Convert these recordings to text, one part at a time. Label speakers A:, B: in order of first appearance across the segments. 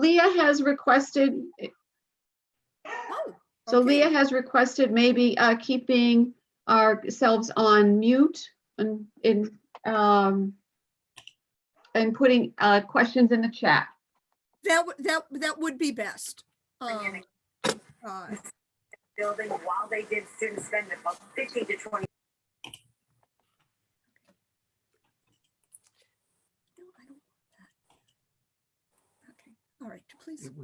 A: Leah has requested,
B: Oh,
A: so
B: okay.
A: Leah has requested maybe keeping ourselves on mute and putting questions in the chat.
B: That would be best.
C: Building while they did students spend about 15 to 20.
B: No, I don't want that. Okay, all right, please.
D: It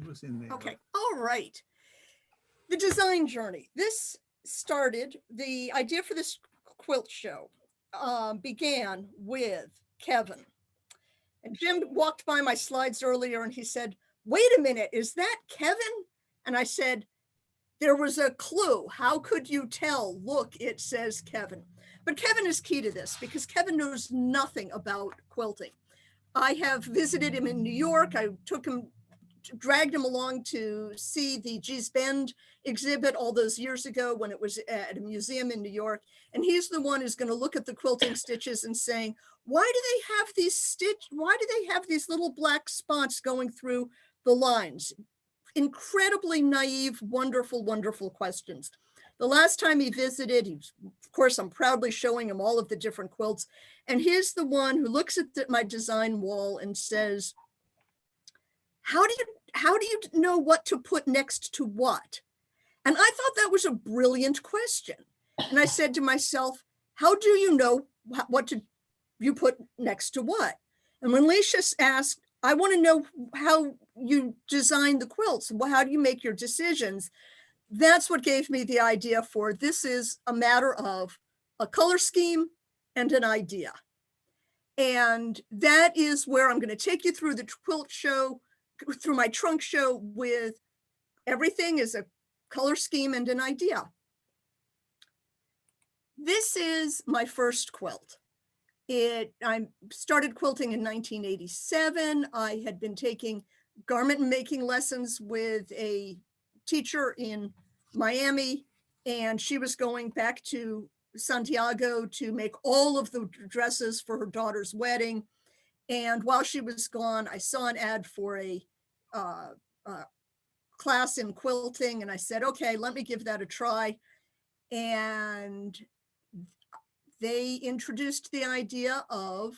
D: was in there.
B: Okay, all right. The design journey. This started, the idea for this quilt show began with Kevin. And Jim walked by my slides earlier and he said, wait a minute, is that Kevin? And I said, there was a clue. How could you tell? Look, it says Kevin. But Kevin is key to this because Kevin knows nothing about quilting. I have visited him in New York. I dragged him along to see the Gee's Bend exhibit all those years ago when it was at a museum in New York. And he's the one who's going to look at the quilting stitches and saying, why do they have these little black spots going through the lines? Incredibly naive, wonderful, wonderful questions. The last time he visited, of course, I'm proudly showing him all of the different quilts. And he's the one who looks at my design wall and says, how do you know what to put next to what? And I thought that was a brilliant question. And I said to myself, how do you know what you put next to what? And when Leisha asked, I want to know how you design the quilts. How do you make your decisions? That's what gave me the idea for this is a matter of a color scheme and an idea. And that is where I'm going to take you through the quilt show, through my trunk show with everything is a color scheme and an idea. This is my first quilt. I started quilting in 1987. I had been taking garment making lessons with a teacher in Miami, and she was going back to Santiago to make all of the dresses for her daughter's wedding. And while she was gone, I saw an ad for a class in quilting, and I said, okay, let me give that a try. And they introduced the idea of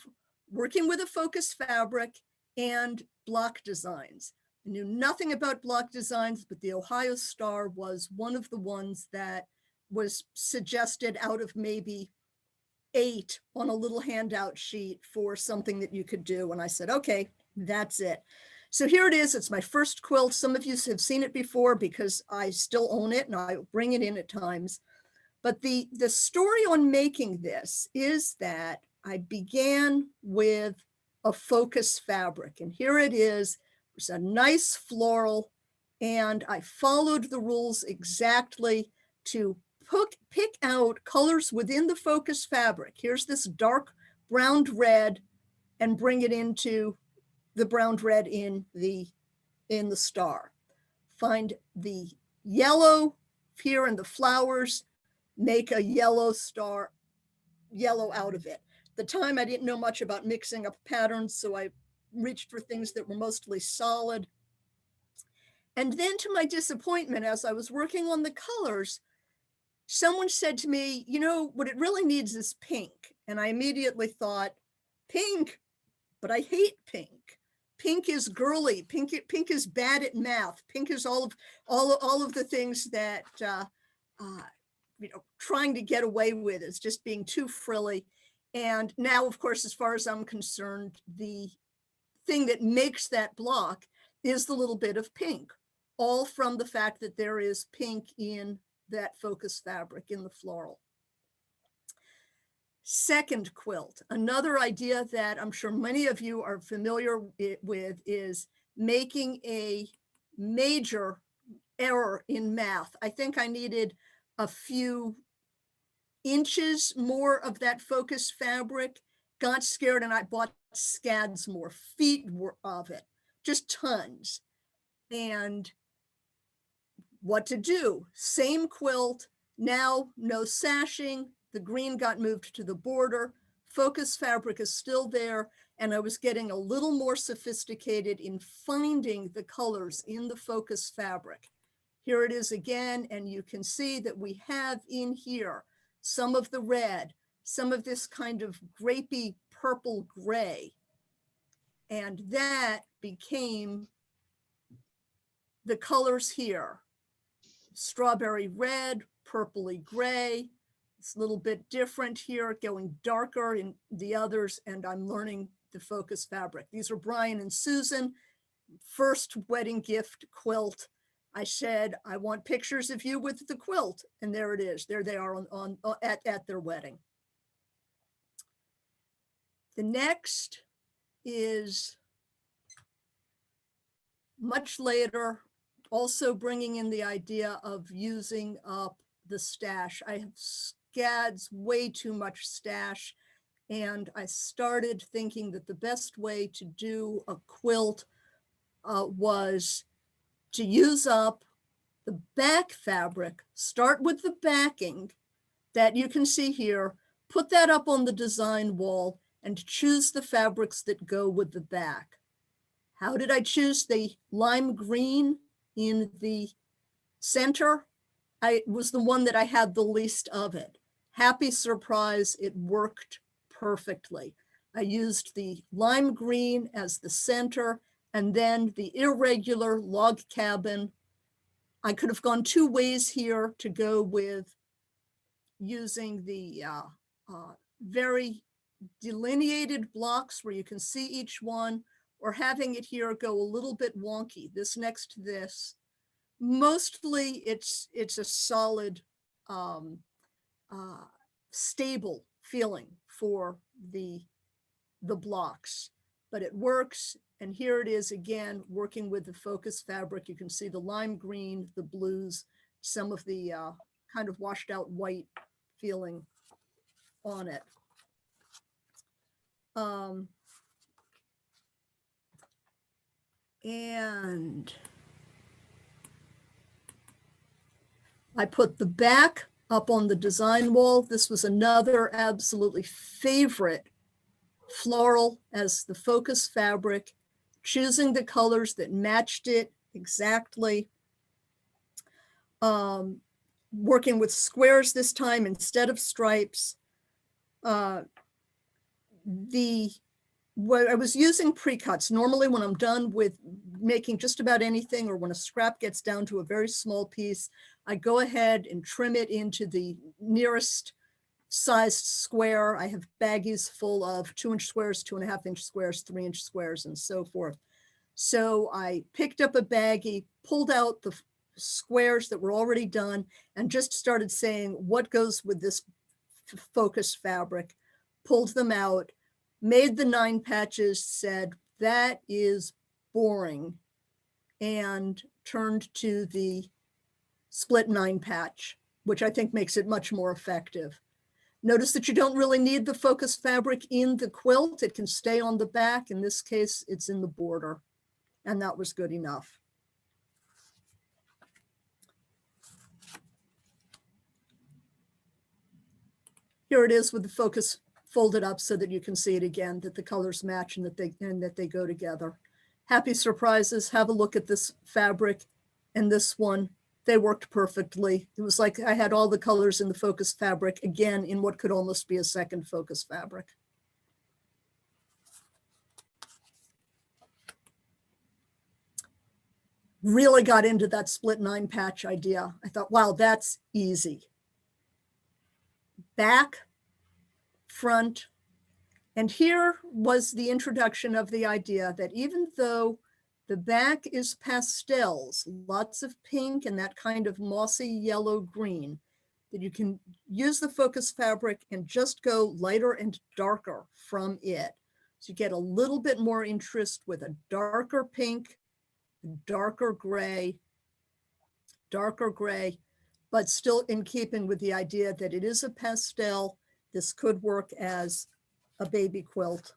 B: working with a focused fabric and block designs. I knew nothing about block designs, but the Ohio Star was one of the ones that was suggested out of maybe 8 on a little handout sheet for something that you could do. And I said, okay, that's it. So here it is. It's my first quilt. Some of you have seen it before because I still own it and I bring it in at times. But the story on making this is that I began with a focus fabric. And here it is. It's a nice floral. And I followed the rules exactly to pick out colors within the focus fabric. Here's this dark browned red and bring it into the browned red in the star. Find the yellow here in the flowers, make a yellow star, yellow out of it. At the time, I didn't know much about mixing up patterns, so I reached for things that were mostly solid. And then to my disappointment, as I was working on the colors, someone said to me, you know, what it really needs is pink. And I immediately thought, pink, but I hate pink. Pink is girly. Pink is bad at math. Pink is all of the things that trying to get away with is just being too frilly. And now, of course, as far as I'm concerned, the thing that makes that block is the little bit of pink, all from the fact that there is pink in that focus fabric in the floral. Second quilt, another idea that I'm sure many of you are familiar with is making a major error in math. I think I needed a few inches more of that focus fabric, got scared, and I bought scads more, feet of it, just tons. And what to do? Same quilt, now no sashing. The green got moved to the border. Focus fabric is still there. and I was getting a little more sophisticated in finding the colors in the focus fabric. Here it is again, and you can see that we have in here some of the red, some of this kind of grapey purple gray, and that became the colors here. Strawberry red, purpley gray. It's a little bit different here, going darker in the others, and I'm learning the focus fabric. These are Brian and Susan, first wedding gift quilt. I said, I want pictures of you with the quilt, and there it is. There they are at their wedding. The next is much later, also bringing in the idea of using up the stash. I have scads, way too much stash, and I started thinking that the best way to do a quilt was to use up the back fabric, start with the backing that you can see here, put that up on the design wall, and choose the fabrics that go with the back. How did I choose the lime green in the center? It was the one that I had the least of it. Happy surprise, it worked perfectly. I used the lime green as the center, and then the irregular log cabin. I could have gone two ways here to go with using the very delineated blocks where you can see each one, or having it here go a little bit wonky, this next to this. Mostly it's a solid, stable feeling for the blocks, but it works. And here it is again, working with the focus fabric. You can see the lime green, the blues, some of the kind of washed out white feeling on it. And I put the back up on the design wall. This was another absolutely favorite floral as the focus fabric, choosing the colors that matched it exactly. Working with squares this time instead of stripes. I was using pre-cuts. Normally when I'm done with making just about anything, or when a scrap gets down to a very small piece, I go ahead and trim it into the nearest sized square. I have baggies full of 2-inch squares, 2.5-inch squares, 3-inch squares, and so forth. So I picked up a baggie, pulled out the squares that were already done, and just started saying what goes with this focus fabric, pulled them out, made the 9 patches, said that is boring, and turned to the split 9 patch, which I think makes it much more effective. Notice that you don't really need the focus fabric in the quilt. It can stay on the back. In this case, it's in the border, and that was good enough. Here it is with the focus folded up so that you can see it again, that the colors match and that they go together. Happy surprises. Have a look at this fabric and this one. They worked perfectly. It was like I had all the colors in the focus fabric again in what could almost be a second focus fabric. Really got into that split 9 patch idea. I thought, wow, that's easy. Back, front, and here was the introduction of the idea that even though the back is pastels, lots of pink and that kind of mossy yellow green, that you can use the focus fabric and just go lighter and darker from it. So you get a little bit more interest with a darker pink, darker gray, but still in keeping with the idea that it is a pastel. This could work as a baby quilt.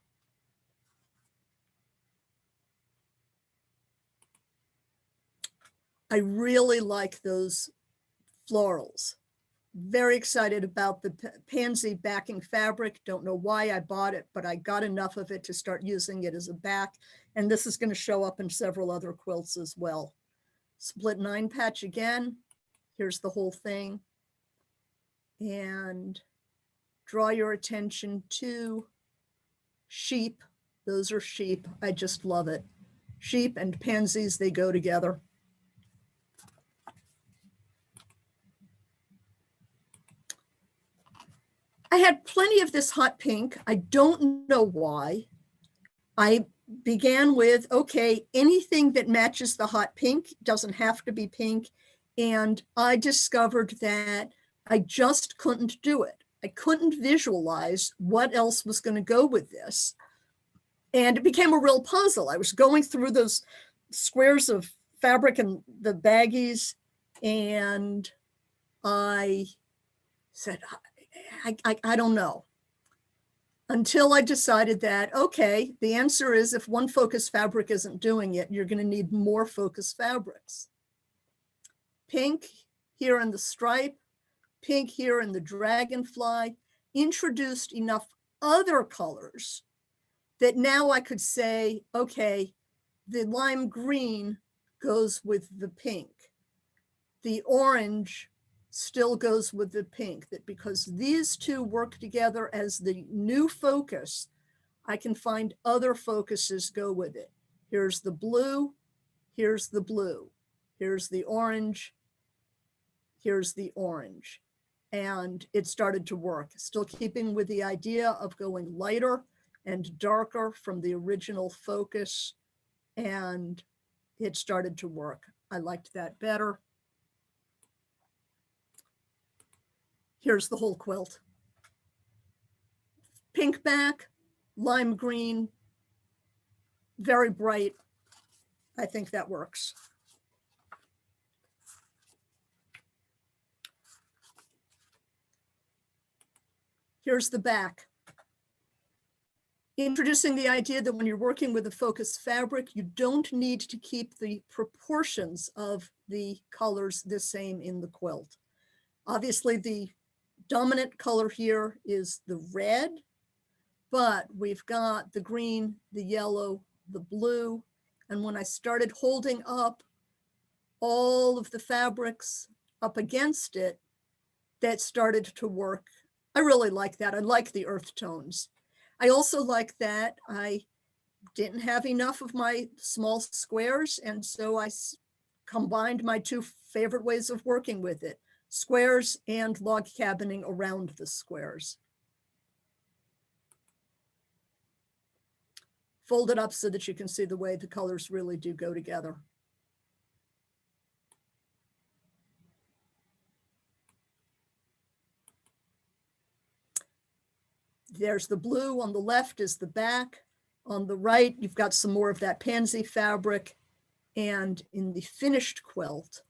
B: I really like those florals. Very excited about the pansy backing fabric. Don't know why I bought it, but I got enough of it to start using it as a back. And this is going to show up in several other quilts as well. Split 9 patch again. Here's the whole thing. And draw your attention to sheep. Those are sheep. I just love it. Sheep and pansies, they go together. I had plenty of this hot pink. I don't know why. I began with, okay, anything that matches the hot pink, doesn't have to be pink. And I discovered that I just couldn't do it. I couldn't visualize what else was going to go with this. And it became a real puzzle. I was going through those squares of fabric and the baggies, and I said, I don't know. Until I decided that, okay, the answer is if one focus fabric isn't doing it, you're going to need more focus fabrics. Pink here in the stripe, pink here in the dragonfly, introduced enough other colors that now I could say, okay, the lime green goes with the pink. The orange still goes with the pink, that because these two work together as the new focus, I can find other focuses go with it. Here's the blue, here's the blue, here's the orange, here's the orange. And it started to work, still keeping with the idea of going lighter and darker from the original focus. And it started to work. I liked that better. Here's the whole quilt. Pink back, lime green, very bright. I think that works. Here's the back. Introducing the idea that when you're working with a focus fabric, you don't need to keep the proportions of the colors the same in the quilt. Obviously, the dominant color here is the red, but we've got the green, the yellow, the blue. And when I started holding up all of the fabrics up against it, that started to work. I really like that. I like the earth tones. I also like that I didn't have enough of my small squares, and so I combined my two favorite ways of working with it: squares and log cabining around the squares. Fold it up so that you can see the way the colors really do go together. There's the blue. On the left is the back. On the right, you've got some more of that pansy fabric. And in the finished quilt,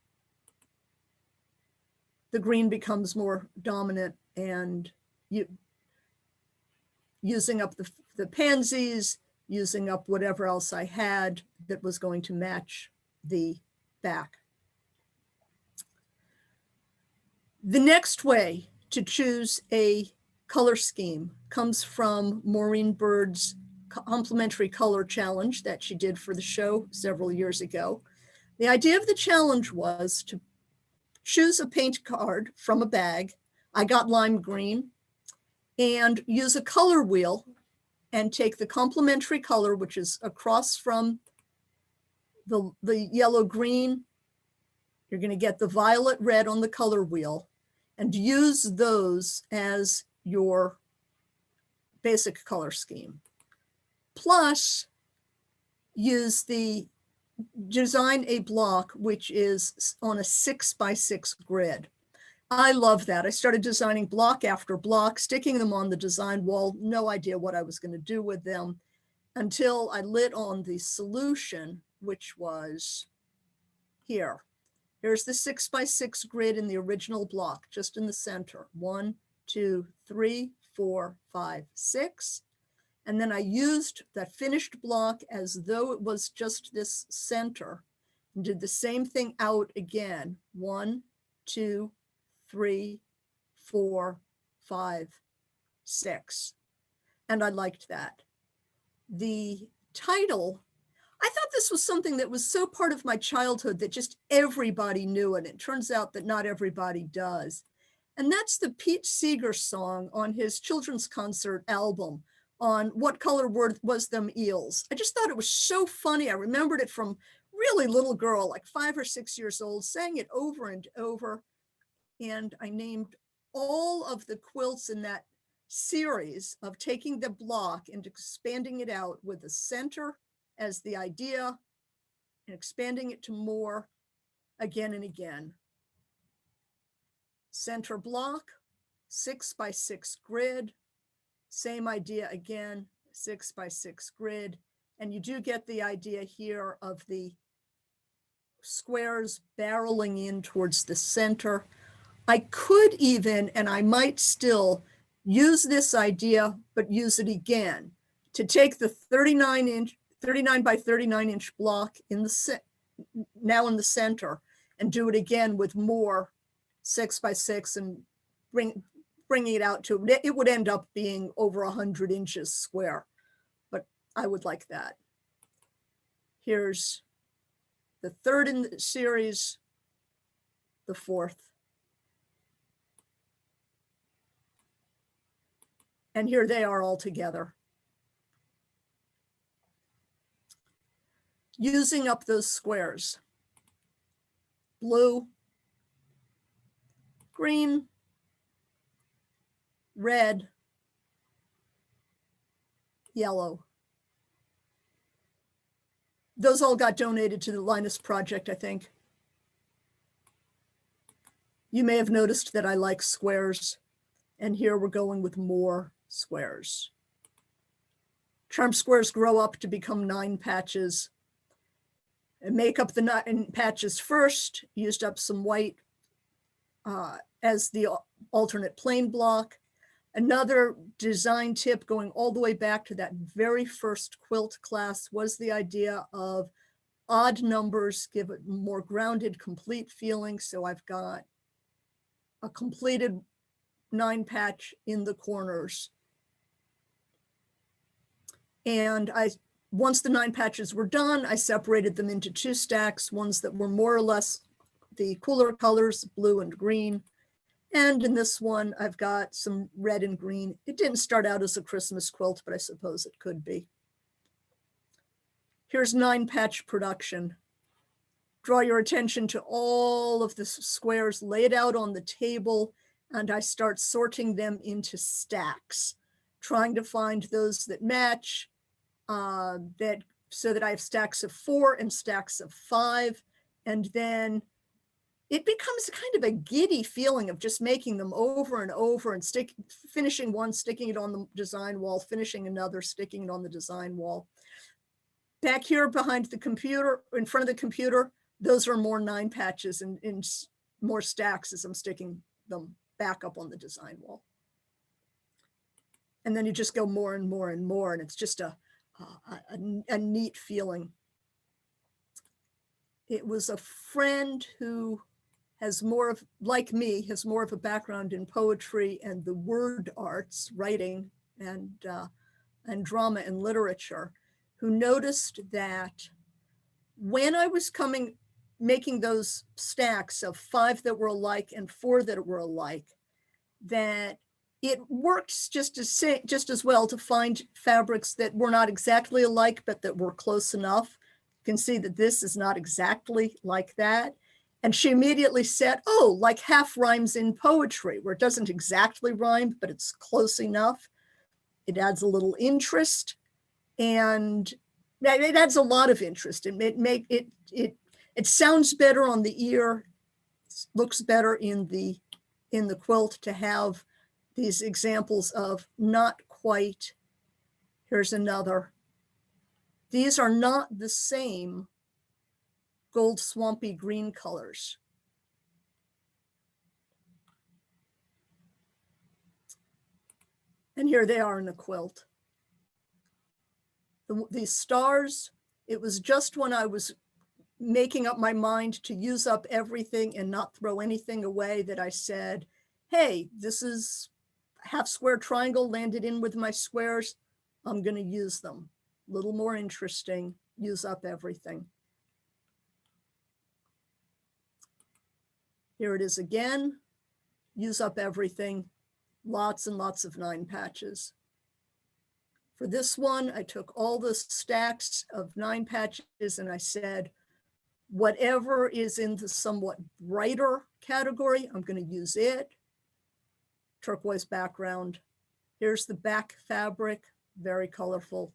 B: the green becomes more dominant, and using up the pansies, using up whatever else I had that was going to match the back. The next way to choose a color scheme comes from Maureen Bird's complimentary color challenge that she did for the show several years ago. The idea of the challenge was to choose a paint card from a bag. I got lime green, and use a color wheel and take the complementary color, which is across from the yellow green. You're going to get the violet red on the color wheel, and use those as your basic color scheme. Plus, design a block which is on a 6x6 grid. I love that. I started designing block after block, sticking them on the design wall, no idea what I was going to do with them, until I lit on the solution, which was here. Here's the 6x6 grid in the original block, just in the center. 1, 2, 3, 4, 5, 6. And then I used that finished block as though it was just this center, and did the same thing out again. 1, 2, 3, 4, 5, 6. And I liked that. The title, I thought this was something that was so part of my childhood that just everybody knew it. It turns out that not everybody does. And that's the Pete Seeger song on his children's concert album on What Color Was Them Eels. I just thought it was so funny. I remembered it from really little girl, like 5 or 6 years old, sang it over and over. And I named all of the quilts in that series of taking the block and expanding it out with the center as the idea and expanding it to more again and again. Center block, 6 by 6 grid, same idea again, 6 by 6 grid. And you do get the idea here of the squares barreling in towards the center. I could even, and I might still, use this idea, but use it again to take the 39 by 39 inch block in the now in the center and do it again with more 6 by 6 and bringing it out to, it would end up being over 100 inches square, but I would like that. Here's the third in the series, the fourth. And here they are all together. Using up those squares. Blue, green, red, yellow. Those all got donated to the Linus Project, I think. You may have noticed that I like squares, and here we're going with more squares. Charm squares grow up to become 9 patches. And make up the 9 patches first, used up some white as the alternate plain block. Another design tip going all the way back to that very first quilt class was the idea of odd numbers give it more grounded, complete feeling. So I've got a completed 9 patch in the corners. And once the 9 patches were done, I separated them into 2 stacks, ones that were more or less the cooler colors, blue and green. And in this one, I've got some red and green. It didn't start out as a Christmas quilt, but I suppose it could be. Here's 9 patch production. Draw your attention to all of the squares laid out on the table, and I start sorting them into stacks, trying to find those that match, so that I have stacks of 4 and stacks of 5. And then it becomes kind of a giddy feeling of just making them over and over and finishing one, sticking it on the design wall, finishing another, sticking it on the design wall. Back here behind the computer, in front of the computer, those are more 9 patches and more stacks as I'm sticking them back up on the design wall. And then you just go more and more and more, and it's just a neat feeling. It was a friend who has more of, like me, has more of a background in poetry and the word arts, writing and drama and literature, who noticed that when I was making those stacks of 5 that were alike and 4 that were alike, that it works just as well to find fabrics that were not exactly alike, but that were close enough. You can see that this is not exactly like that. And she immediately said, oh, like half rhymes in poetry, where it doesn't exactly rhyme, but it's close enough. It adds a little interest, and it adds a lot of interest. It sounds better on the ear, looks better in the quilt to have these examples of not quite. Here's another. These are not the same gold swampy green colors. And here they are in the quilt. These stars, it was just when I was making up my mind to use up everything and not throw anything away that I said, hey, this is half square triangle landed in with my squares. I'm going to use them. A little more interesting, use up everything. Here it is again, use up everything, lots and lots of 9 patches. For this one, I took all the stacks of 9 patches and I said, whatever is in the somewhat brighter category, I'm going to use it. Turquoise background. Here's the back fabric, very colorful.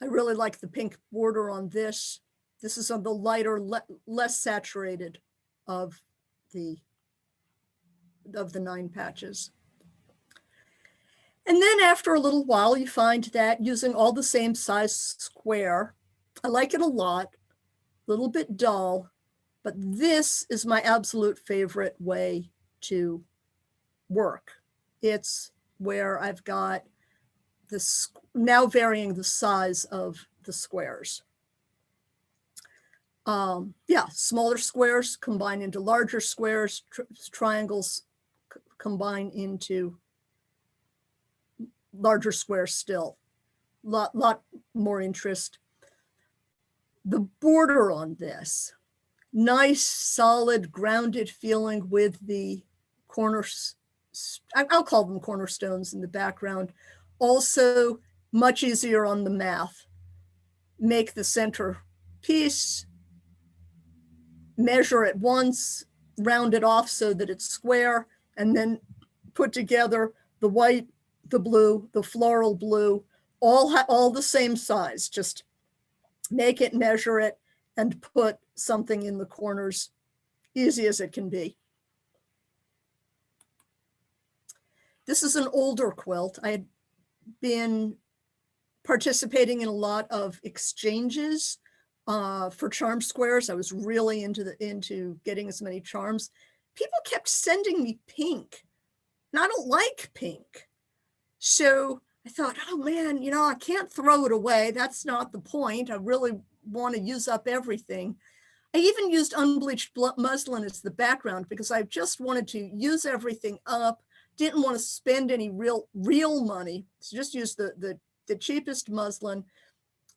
B: I really like the pink border on this. This is on the lighter, less saturated of the 9 patches. And then after a little while, you find that using all the same size square, I like it a lot, a little bit dull, but this is my absolute favorite way to work. It's where I've got this now varying the size of the squares. Yeah, smaller squares combine into larger squares, triangles combine into larger squares still. Lot more interest. The border on this, nice, solid, grounded feeling with the corners. I'll call them cornerstones in the background. Also, much easier on the math. Make the center piece, measure it once, round it off so that it's square, and then put together the white, the blue, the floral blue, all the same size. Just make it, measure it, and put something in the corners, easy as it can be. This is an older quilt. I had been participating in a lot of exchanges for charm squares. I was really into getting as many charms. People kept sending me pink, and I don't like pink. So I thought, oh man, you know, I can't throw it away. That's not the point. I really want to use up everything. I even used unbleached muslin as the background because I just wanted to use everything up. Didn't want to spend any real money. So just use the cheapest muslin.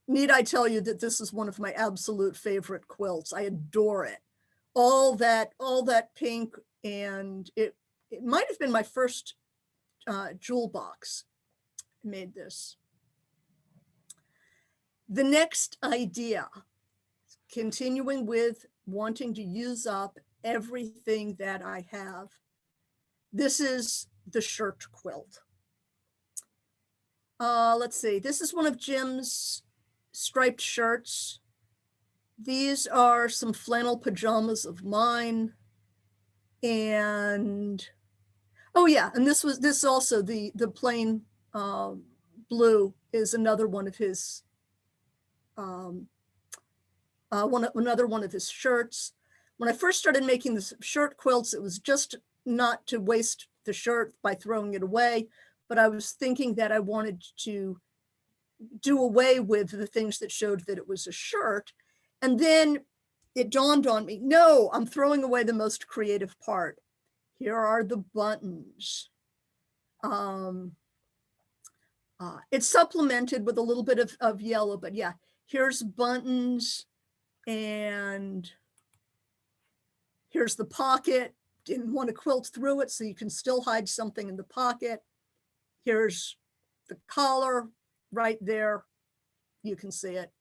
B: Need I tell you that this is one of my absolute favorite quilts. I adore it. All that pink, and it might have been my first jewel box. I made this. The next idea, continuing with wanting to use up everything that I have. This is the shirt quilt. Let's see, this is one of Jim's striped shirts. These are some flannel pajamas of mine. And, oh yeah, and this also, the plain blue is another one of his, another one of his shirts. When I first started making the shirt quilts, it was just not to waste the shirt by throwing it away, but I was thinking that I wanted to do away with the things that showed that it was a shirt. And then it dawned on me, no, I'm throwing away the most creative part. Here are the buttons. It's supplemented with a little bit of yellow, but yeah, here's buttons, and here's the pocket. Didn't want to quilt through it, so you can still hide something in the pocket. Here's the collar right there. You can see it.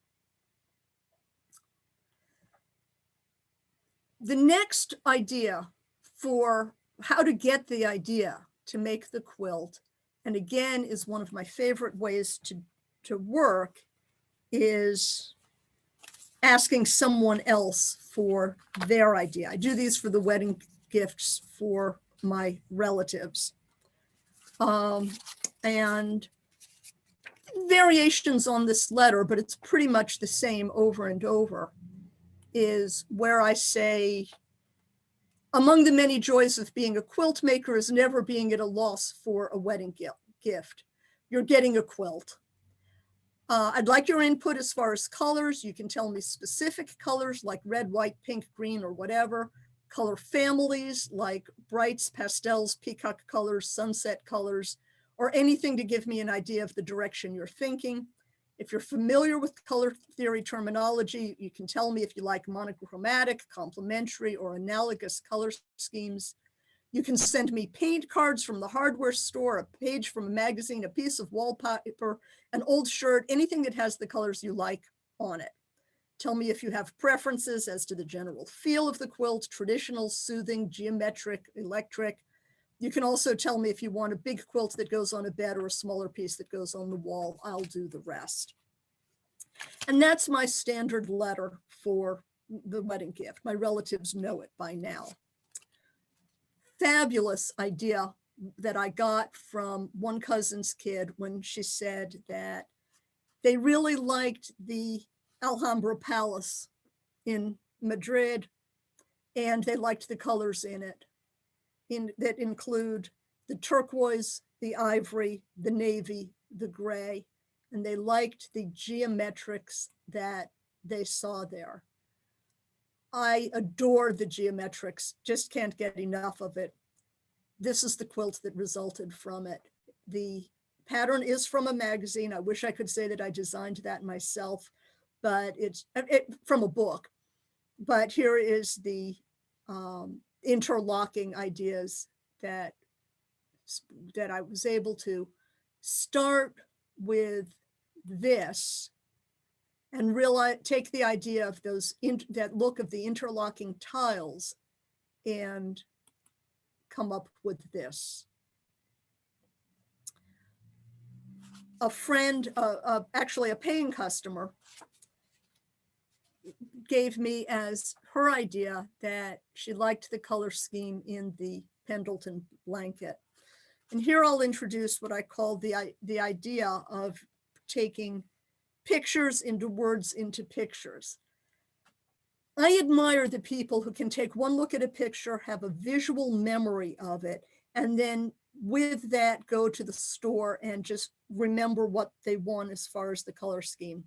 B: The next idea for how to get the idea to make the quilt, and again is one of my favorite ways to work, is asking someone else for their idea. I do these for the wedding gifts for my relatives. And variations on this letter, but it's pretty much the same over and over, is where I say, among the many joys of being a quilt maker is never being at a loss for a wedding gift. You're getting a quilt. I'd like your input as far as colors. You can tell me specific colors like red, white, pink, green, or whatever. Color families like brights, pastels, peacock colors, sunset colors, or anything to give me an idea of the direction you're thinking. If you're familiar with color theory terminology, you can tell me if you like monochromatic, complementary, or analogous color schemes. You can send me paint cards from the hardware store, a page from a magazine, a piece of wallpaper, an old shirt, anything that has the colors you like on it. Tell me if you have preferences as to the general feel of the quilt, traditional, soothing, geometric, electric. You can also tell me if you want a big quilt that goes on a bed or a smaller piece that goes on the wall. I'll do the rest. And that's my standard letter for the wedding gift. My relatives know it by now. Fabulous idea that I got from one cousin's kid when she said that they really liked the Alhambra Palace in Madrid, and they liked the colors in it, that include the turquoise, the ivory, the navy, the gray, and they liked the geometrics that they saw there. I adore the geometrics, just can't get enough of it. This is the quilt that resulted from it. The pattern is from a magazine. I wish I could say that I designed that myself, but it's from a book. But here is the interlocking ideas that I was able to start with this and realize, take the idea of those, that look of the interlocking tiles and come up with this. A friend, actually a paying customer, gave me as her idea that she liked the color scheme in the Pendleton blanket. And here I'll introduce what I call the idea of taking pictures into words into pictures. I admire the people who can take one look at a picture, have a visual memory of it, and then with that go to the store and just remember what they want as far as the color scheme.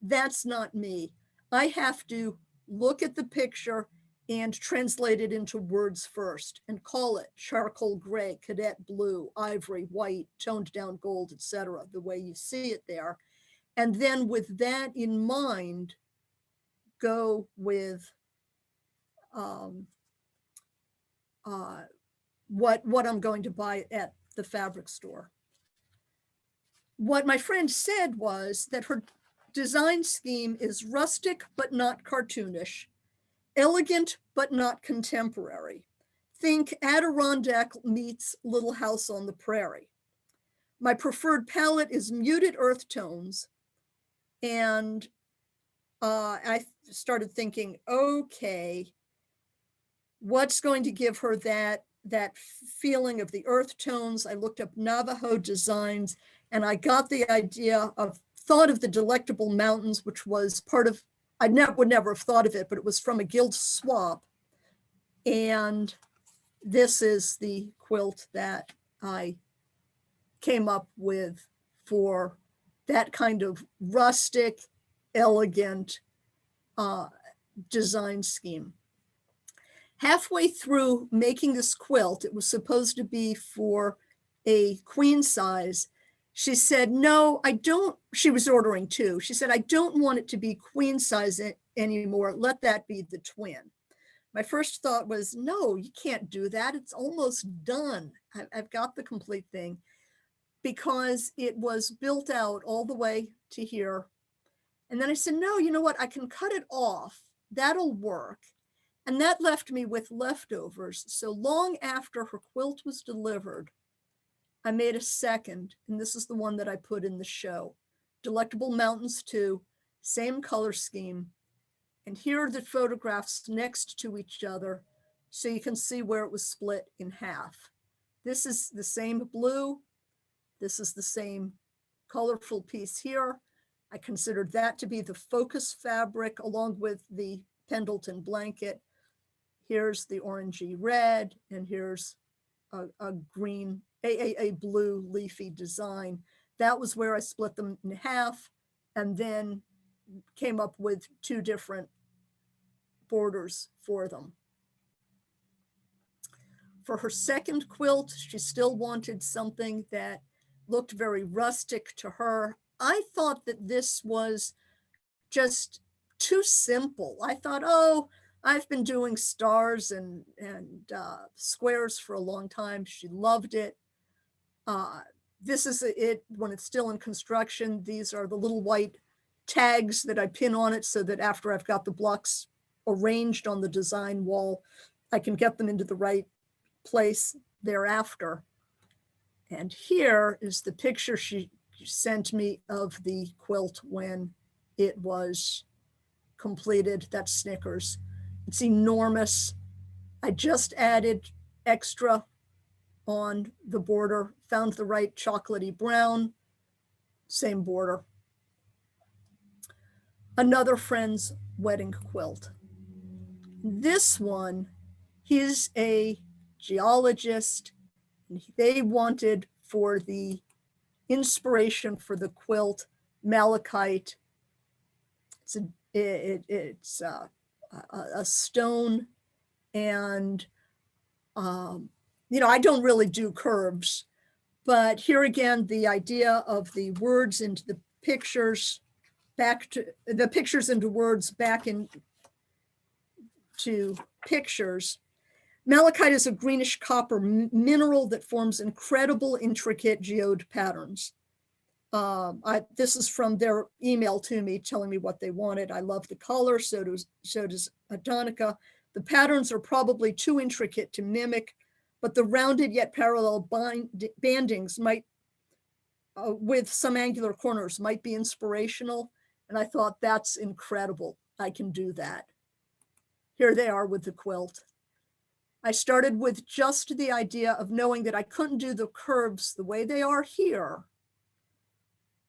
B: That's not me. I have to look at the picture and translate it into words first and call it charcoal gray, cadet blue, ivory, white, toned down gold, etc., the way you see it there. And then with that in mind, go with what I'm going to buy at the fabric store. What my friend said was that her design scheme is rustic but not cartoonish, elegant but not contemporary. Think Adirondack meets Little House on the Prairie. My preferred palette is muted earth tones, and I started thinking, okay, what's going to give her that feeling of the earth tones? I looked up Navajo designs, and I got the idea of, thought of the Delectable Mountains, which was part of, I would never have thought of it, but it was from a guild swap. And this is the quilt that I came up with for that kind of rustic, elegant design scheme. Halfway through making this quilt, it was supposed to be for a queen size. She said, no, I don't, she was ordering two. She said, I don't want it to be queen size anymore. Let that be the twin. My first thought was, no, you can't do that. It's almost done. I've got the complete thing, because it was built out all the way to here. And then I said, no, you know what? I can cut it off. That'll work. And that left me with leftovers. So long after her quilt was delivered, I made a second, and this is the one that I put in the show. Delectable Mountains 2, same color scheme. And here are the photographs next to each other, so you can see where it was split in half. This is the same blue. This is the same colorful piece here. I considered that to be the focus fabric along with the Pendleton blanket. Here's the orangey red, and here's a green, a blue leafy design. That was where I split them in half. and then came up with 2 different borders for them. For her second quilt, she still wanted something that looked very rustic to her. I thought that this was just too simple. I thought, oh, I've been doing stars and squares for a long time. She loved it. This is it when it's still in construction. These are the little white tags that I pin on it so that after I've got the blocks arranged on the design wall, I can get them into the right place thereafter. And here is the picture she sent me of the quilt when it was completed. That's Snickers. It's enormous. I just added extra on the border, found the right chocolatey brown, same border. Another friend's wedding quilt. This one, he's a geologist. They wanted for the inspiration for the quilt, malachite. It's a stone, and I don't really do curves, but here again, the idea of the words into the pictures, back to the pictures into words, back into pictures. Malachite is a greenish copper mineral that forms incredible, intricate geode patterns. This is from their email to me telling me what they wanted. I love the color, so does Adonica. The patterns are probably too intricate to mimic, but the rounded yet parallel bandings might, with some angular corners, might be inspirational. And I thought, that's incredible. I can do that. Here they are with the quilt. I started with just the idea of knowing that I couldn't do the curves the way they are here.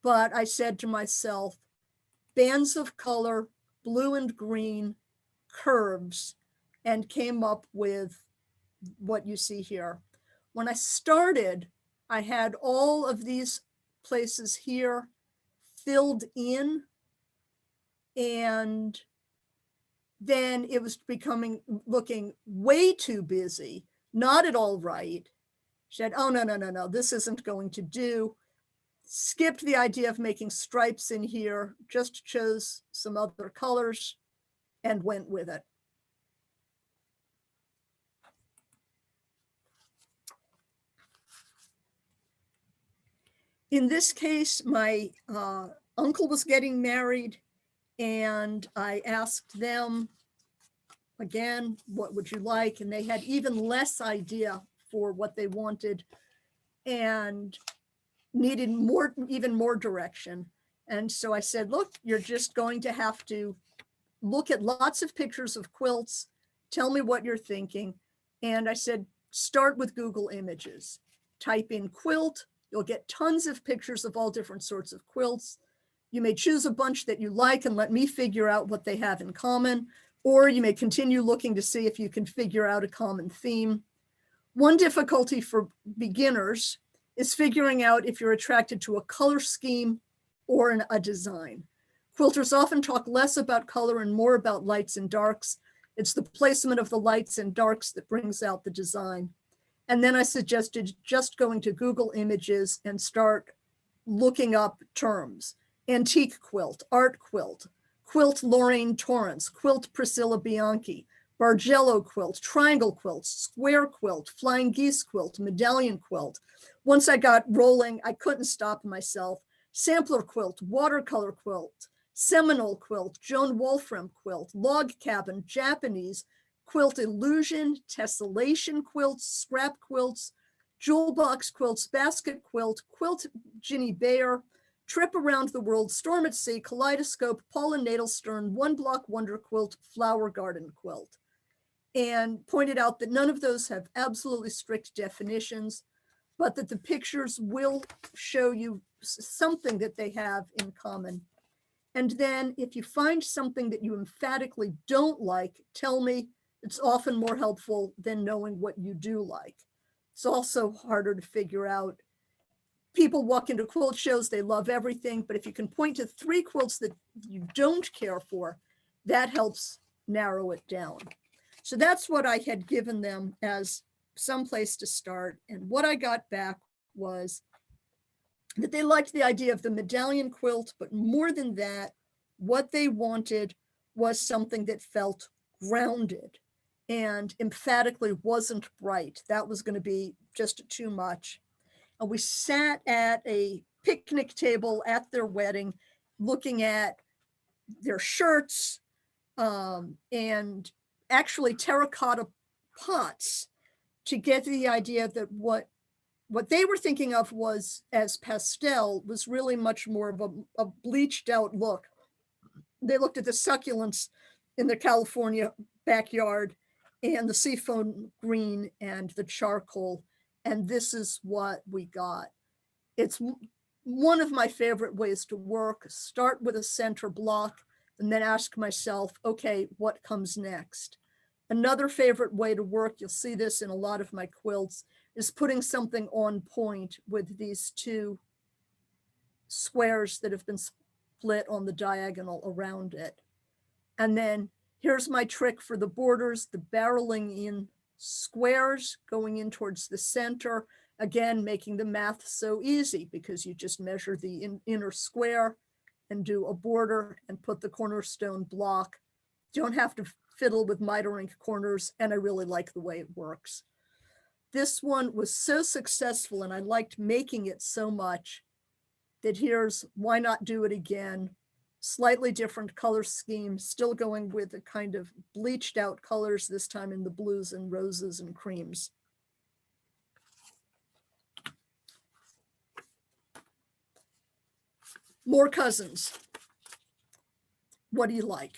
B: But I said to myself, bands of color, blue and green, curves, and came up with what you see here. When I started, I had all of these places here filled in, and then it was looking way too busy, not at all right. She said, oh, no, this isn't going to do. Skipped the idea of making stripes in here, just chose some other colors and went with it. In this case, my uncle was getting married, and I asked them, again, what would you like? And they had even less idea for what they wanted and needed even more direction. And so I said, look, you're just going to have to look at lots of pictures of quilts, tell me what you're thinking. And I said, start with Google Images, type in quilt, you'll get tons of pictures of all different sorts of quilts. You may choose a bunch that you like and let me figure out what they have in common, or you may continue looking to see if you can figure out a common theme. One difficulty for beginners is figuring out if you're attracted to a color scheme or a design. Quilters often talk less about color and more about lights and darks. It's the placement of the lights and darks that brings out the design. And then I suggested just going to Google Images and start looking up terms. Antique quilt, art quilt, quilt Lorraine Torrance, quilt Priscilla Bianchi, Bargello quilt, triangle quilt, square quilt, flying geese quilt, medallion quilt. Once I got rolling, I couldn't stop myself. Sampler quilt, watercolor quilt, Seminole quilt, Joan Wolfram quilt, log cabin, Japanese, quilt illusion, tessellation quilts, scrap quilts, jewel box quilts, basket quilt, quilt Ginny Bayer, trip around the world, storm at sea, kaleidoscope, Paula Nadelstern, one block wonder quilt, flower garden quilt, and pointed out that none of those have absolutely strict definitions, but that the pictures will show you something that they have in common. And then if you find something that you emphatically don't like, tell me. It's often more helpful than knowing what you do like. It's also harder to figure out people walk into quilt shows, they love everything, but if you can point to 3 quilts that you don't care for, that helps narrow it down. So that's what I had given them as some place to start. And what I got back was that they liked the idea of the medallion quilt, but more than that, what they wanted was something that felt grounded and emphatically wasn't bright. That was going to be just too much. And we sat at a picnic table at their wedding, looking at their shirts and actually terracotta pots to get the idea that what they were thinking of was as pastel was really much more of a bleached out look. They looked at the succulents in the California backyard and the seafoam green and the charcoal. And this is what we got. It's one of my favorite ways to work. Start with a center block and then ask myself, okay, what comes next? Another favorite way to work, you'll see this in a lot of my quilts, is putting something on point with these 2 squares that have been split on the diagonal around it. And then here's my trick for the borders, the barreling in squares going in towards the center, again, making the math so easy because you just measure the inner square and do a border and put the cornerstone block. You don't have to fiddle with miter ink corners, and I really like the way it works. This one was so successful and I liked making it so much that here's why not do it again. Slightly different color scheme, still going with the kind of bleached out colors, this time in the blues and roses and creams. More cousins. What do you like?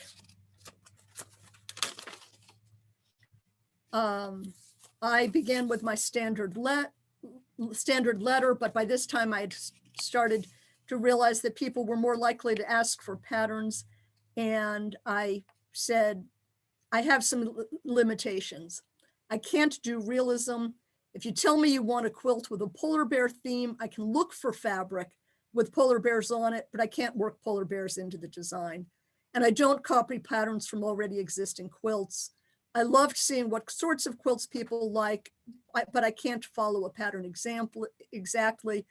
B: I began with my standard letter, but by this time I had started to realize that people were more likely to ask for patterns. And I said, I have some limitations. I can't do realism. If you tell me you want a quilt with a polar bear theme, I can look for fabric with polar bears on it, but I can't work polar bears into the design. And I don't copy patterns from already existing quilts. I loved seeing what sorts of quilts people like, but I can't follow a pattern example exactly.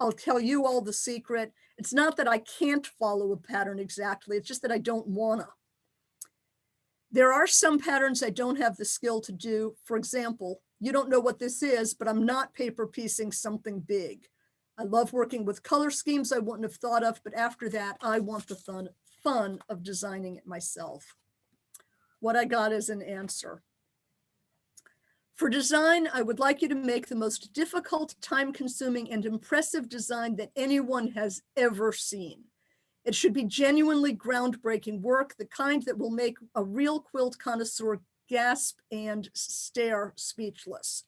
B: I'll tell you all the secret. It's not that I can't follow a pattern exactly, it's just that I don't wanna. There are some patterns I don't have the skill to do. For example, you don't know what this is, but I'm not paper piecing something big. I love working with color schemes I wouldn't have thought of, but after that, I want the fun of designing it myself. What I got is an answer. For design, I would like you to make the most difficult, time-consuming, and impressive design that anyone has ever seen. It should be genuinely groundbreaking work, the kind that will make a real quilt connoisseur gasp and stare speechless.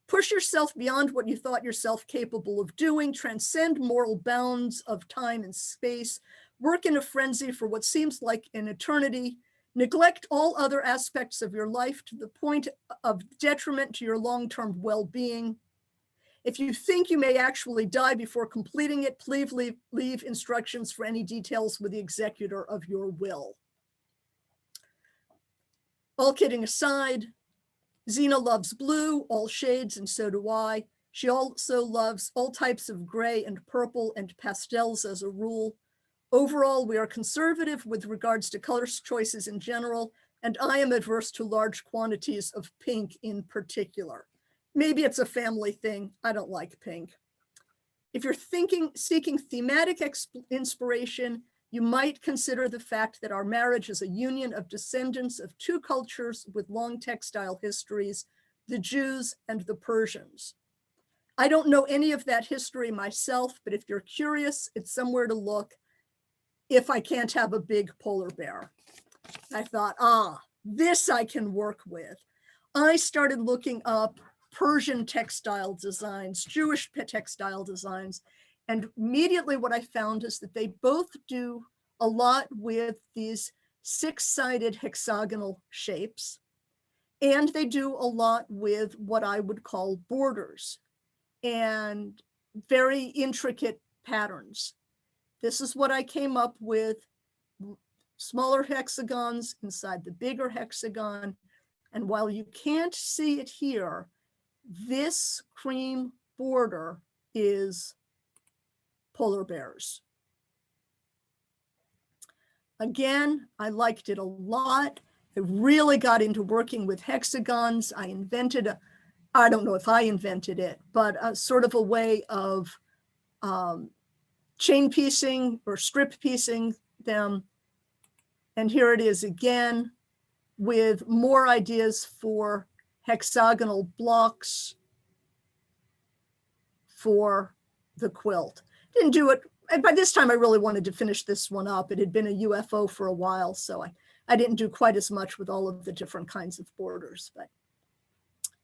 B: Push yourself beyond what you thought yourself capable of doing, transcend moral bounds of time and space, work in a frenzy for what seems like an eternity, neglect all other aspects of your life to the point of detriment to your long-term well-being. If you think you may actually die before completing it, please leave instructions for any details with the executor of your will. All kidding aside, Xena loves blue, all shades, and so do I. She also loves all types of gray and purple and pastels as a rule. Overall, we are conservative with regards to color choices in general, and I am adverse to large quantities of pink in particular. Maybe it's a family thing. I don't like pink. If you're seeking thematic inspiration, you might consider the fact that our marriage is a union of descendants of 2 cultures with long textile histories, the Jews and the Persians. I don't know any of that history myself, but if you're curious, it's somewhere to look if I can't have a big polar bear. I thought, this I can work with. I started looking up Persian textile designs, Jewish textile designs, and immediately what I found is that they both do a lot with these 6-sided hexagonal shapes, and they do a lot with what I would call borders. And very intricate patterns. This is what I came up with: smaller hexagons inside the bigger hexagon. And while you can't see it here, this cream border is polar bears. Again, I liked it a lot. I really got into working with hexagons. I invented I don't know if I invented it, but a sort of a way of chain piecing or strip piecing them. And here it is again with more ideas for hexagonal blocks for the quilt. Didn't do it. And by this time, I really wanted to finish this one up. It had been a UFO for a while, so I didn't do quite as much with all of the different kinds of borders, but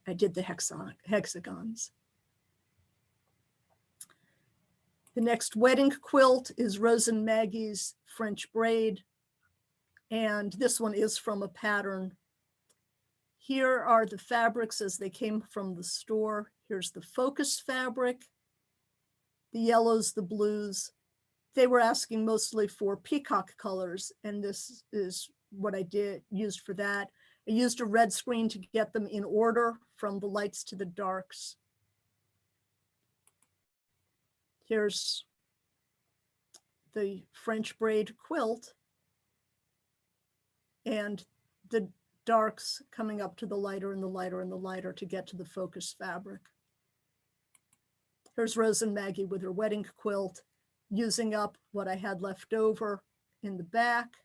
B: I did the hexagons. The next wedding quilt is Rose and Maggie's French braid. And this one is from a pattern. Here are the fabrics as they came from the store. Here's the focus fabric, the yellows, the blues. They were asking mostly for peacock colors, and this is what I used for that. I used a red screen to get them in order from the lights to the darks. Here's the French braid quilt and the darks coming up to the lighter and the lighter and the lighter to get to the focus fabric. Here's Rose and Maggie with her wedding quilt, using up what I had left over in the back,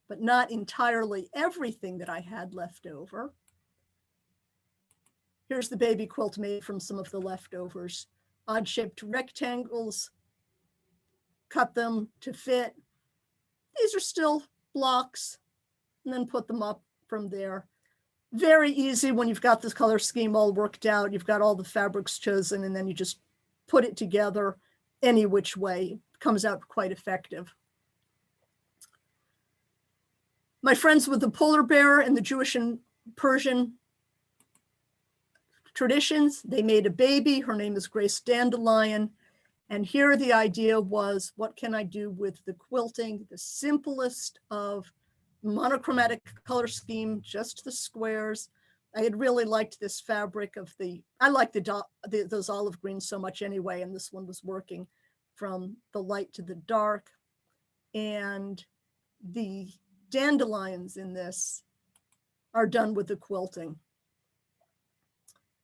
B: but not entirely everything that I had left over. Here's the baby quilt made from some of the leftovers. Odd-shaped rectangles, cut them to fit. These are still blocks, and then put them up from there. Very easy when you've got this color scheme all worked out. You've got all the fabrics chosen, and then you just put it together any which way. It comes out quite effective. My friends with the polar bear and the Jewish and Persian traditions, they made a baby. Her name is Grace Dandelion. And here the idea was, what can I do with the quilting? The simplest of monochromatic color scheme, just the squares. I had really liked this fabric of I like those olive greens so much anyway, and this one was working from the light to the dark. And the dandelions in this are done with the quilting.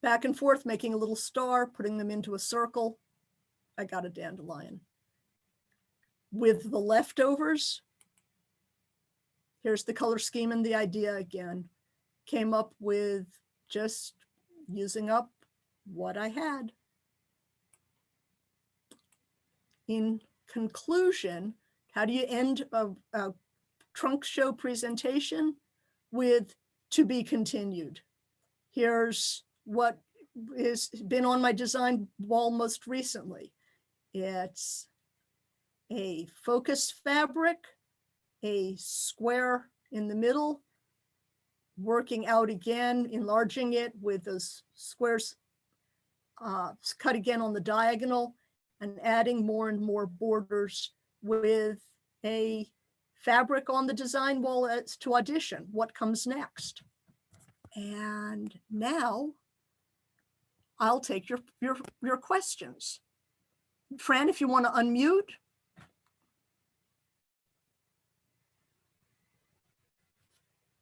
B: Back and forth, making a little star, putting them into a circle. I got a dandelion. With the leftovers, here's the color scheme and the idea again. Came up with just using up what I had. In conclusion, how do you end a trunk show presentation? With "to be continued." Here's what has been on my design wall most recently. It's a focus fabric, a square in the middle, working out again, enlarging it with those squares cut again on the diagonal, and adding more and more borders with a fabric on the design wall as to audition what comes next. And now I'll take your questions. Fran, if you want to unmute.